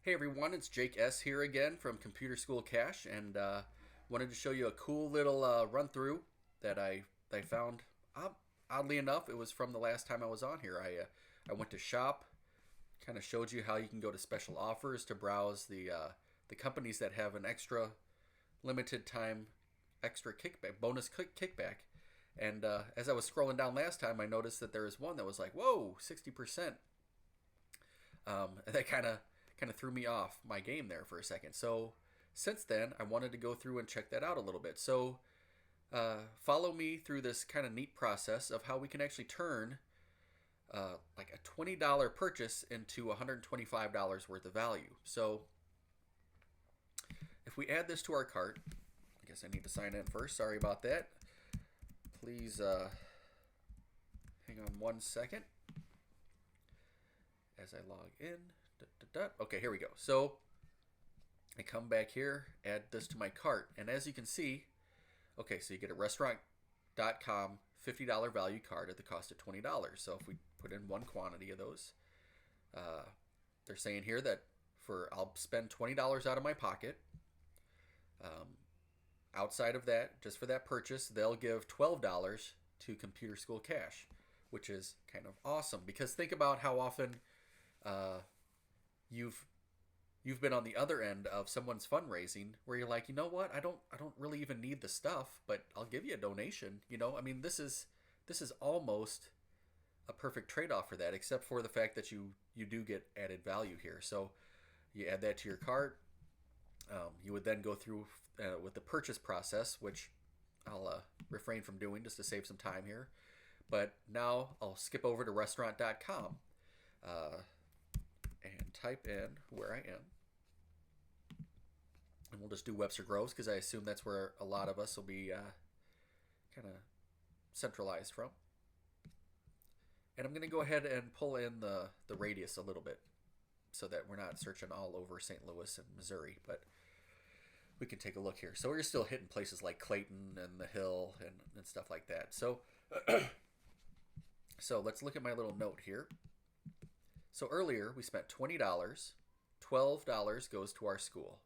Hey everyone, it's Jake S. here again from Computer School Cash, and wanted to show you a cool little run through that I found. Oddly enough, it was from the last time I was on here. I went to shop, kind of showed you how you can go to special offers to browse the companies that have an extra limited time extra kickback kickback. And as I was scrolling down last time, I noticed that there was one that was like, "Whoa, 60%." And that kind of threw me off my game there for a second. So since then, I wanted to go through and check that out a little bit. So follow me through this kind of neat process of how we can actually turn like a $20 purchase into $125 worth of value. So if we add this to our cart, I guess I need to sign in first. Sorry about that. Please hang on one second as I log in. Okay, here we go. So I come back here, add this to my cart, and as you can see, okay, so you get a restaurant.com $50 value card at the cost of $20. So if we put in one quantity of those, they're saying here that I'll spend $20 out of my pocket. Outside of that, just for that purchase, they'll give $12 to Computer School Cash, which is kind of awesome because think about how often you've been on the other end of someone's fundraising where you're like, you know what, I don't really even need the stuff, but I'll give you a donation. I mean, this is almost a perfect trade-off for that, except for the fact that you do get added value here. So you add that to your cart. You would then go through with the purchase process, which I'll refrain from doing just to save some time here. But now I'll skip over to restaurant.com and type in where I am. And we'll just do Webster Groves because I assume that's where a lot of us will be kind of centralized from. And I'm going to go ahead and pull in the radius a little bit so that we're not searching all over St. Louis and Missouri, but we can take a look here. So we're still hitting places like Clayton and the Hill and stuff like that. So so let's look at my little note here. So earlier we spent $20. $12 goes to our school.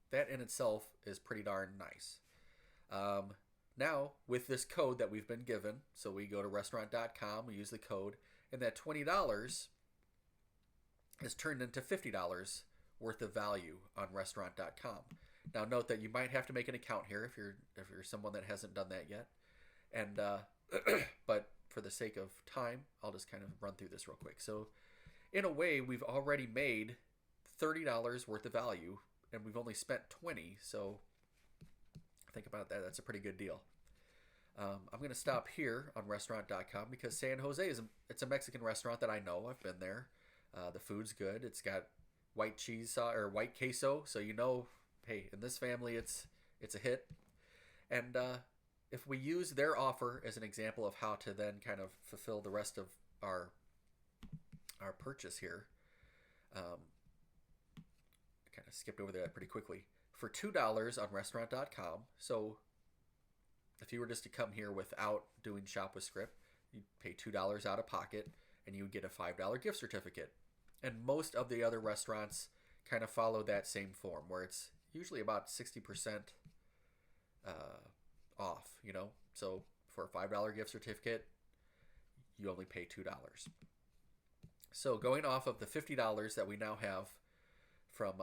That in itself is pretty darn nice. Now, with this code that we've been given, so we go to restaurant.com, we use the code, and that $20 is turned into $50 worth of value on restaurant.com. Now, note that you might have to make an account here if you're someone that hasn't done that yet. And but for the sake of time, I'll just kind of run through this real quick. So, in a way, we've already made $30 worth of value, and we've only spent $20. So, think about that. That's a pretty good deal. I'm going to stop here on restaurant.com because San Jose it's a Mexican restaurant that I know. I've been there. The food's good. It's got white cheese or white queso, so hey, in this family, it's a hit. And if we use their offer as an example of how to then kind of fulfill the rest of our purchase here, kind of skipped over that pretty quickly. For $2 on restaurant.com, so if you were just to come here without doing Shop with Scrip, you'd pay $2 out of pocket, and you would get a $5 gift certificate. And most of the other restaurants kind of follow that same form, where it's usually about 60% off, So for a $5 gift certificate, you only pay $2. So going off of the $50 that we now have from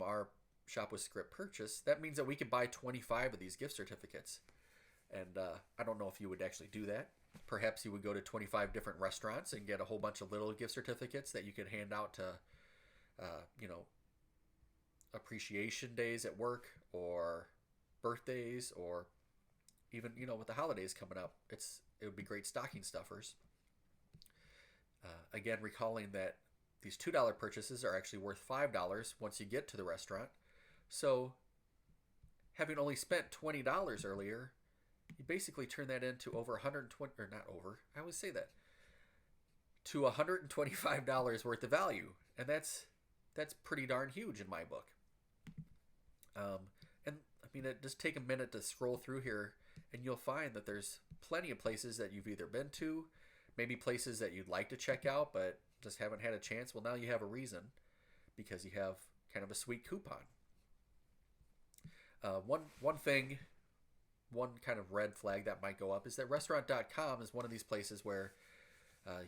our Shop with Scrip purchase, that means that we can buy 25 of these gift certificates. And I don't know if you would actually do that. Perhaps you would go to 25 different restaurants and get a whole bunch of little gift certificates that you could hand out to, appreciation days at work or birthdays or even, with the holidays coming up. It would be great stocking stuffers. Again, recalling that these $2 purchases are actually worth $5 once you get to the restaurant. So having only spent $20 earlier, you basically turn that into over 120, or not over, I always say that, to $125 worth of value. And that's pretty darn huge in my book. And I mean, just take a minute to scroll through here and you'll find that there's plenty of places that you've either been to, maybe places that you'd like to check out, but just haven't had a chance. Well, now you have a reason because you have kind of a sweet coupon. One thing, one kind of red flag that might go up is that restaurant.com is one of these places where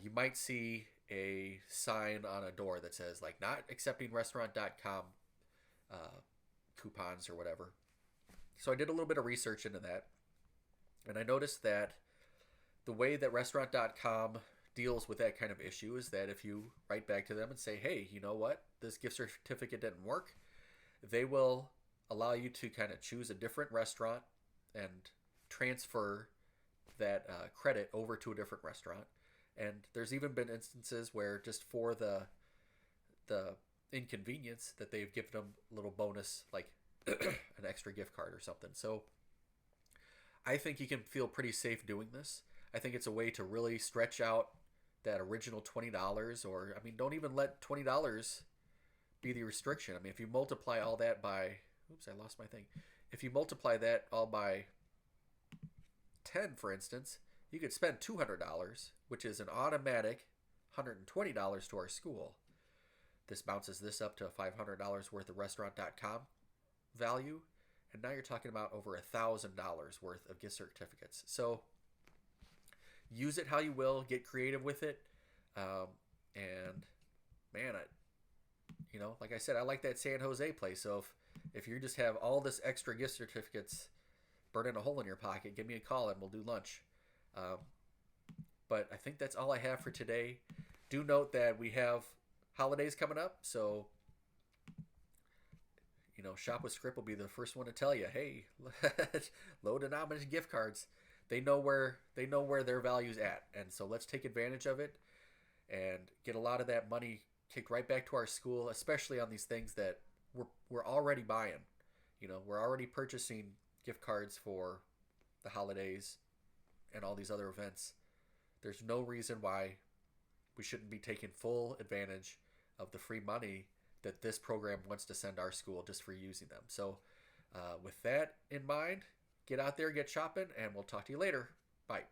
you might see a sign on a door that says like not accepting restaurant.com uh, coupons or whatever. So I did a little bit of research into that, and I noticed that the way that restaurant.com deals with that kind of issue is that if you write back to them and say, hey, you know what, this gift certificate didn't work, they will allow you to kind of choose a different restaurant and transfer that credit over to a different restaurant. And there's even been instances where just for the inconvenience that they've given them a little bonus, like an extra gift card or something. So I think you can feel pretty safe doing this. I think it's a way to really stretch out that original $20, or I mean, don't even let $20 be the restriction. I mean, if you multiply all that by, oops, I lost my thing. If you multiply that all by 10, for instance, you could spend $200, which is an automatic $120 to our school. This bounces this up to $500 worth of restaurant.com value, and now you're talking about over $1,000 worth of gift certificates. So use it how you will, get creative with it, and man, like I said, I like that San Jose place. So if you just have all this extra gift certificates burning a hole in your pocket, give me a call and we'll do lunch. But I think that's all I have for today. Do note that we have holidays coming up, so Shop with Scrip will be the first one to tell you, hey, low denominated gift cards. They know where their value's at, and so let's take advantage of it and get a lot of that money kicked right back to our school, especially on these things that we're already buying. We're already purchasing gift cards for the holidays and all these other events. There's no reason why we shouldn't be taking full advantage of the free money that this program wants to send our school just for using them. So with that in mind, get out there, get shopping, and we'll talk to you later. Bye.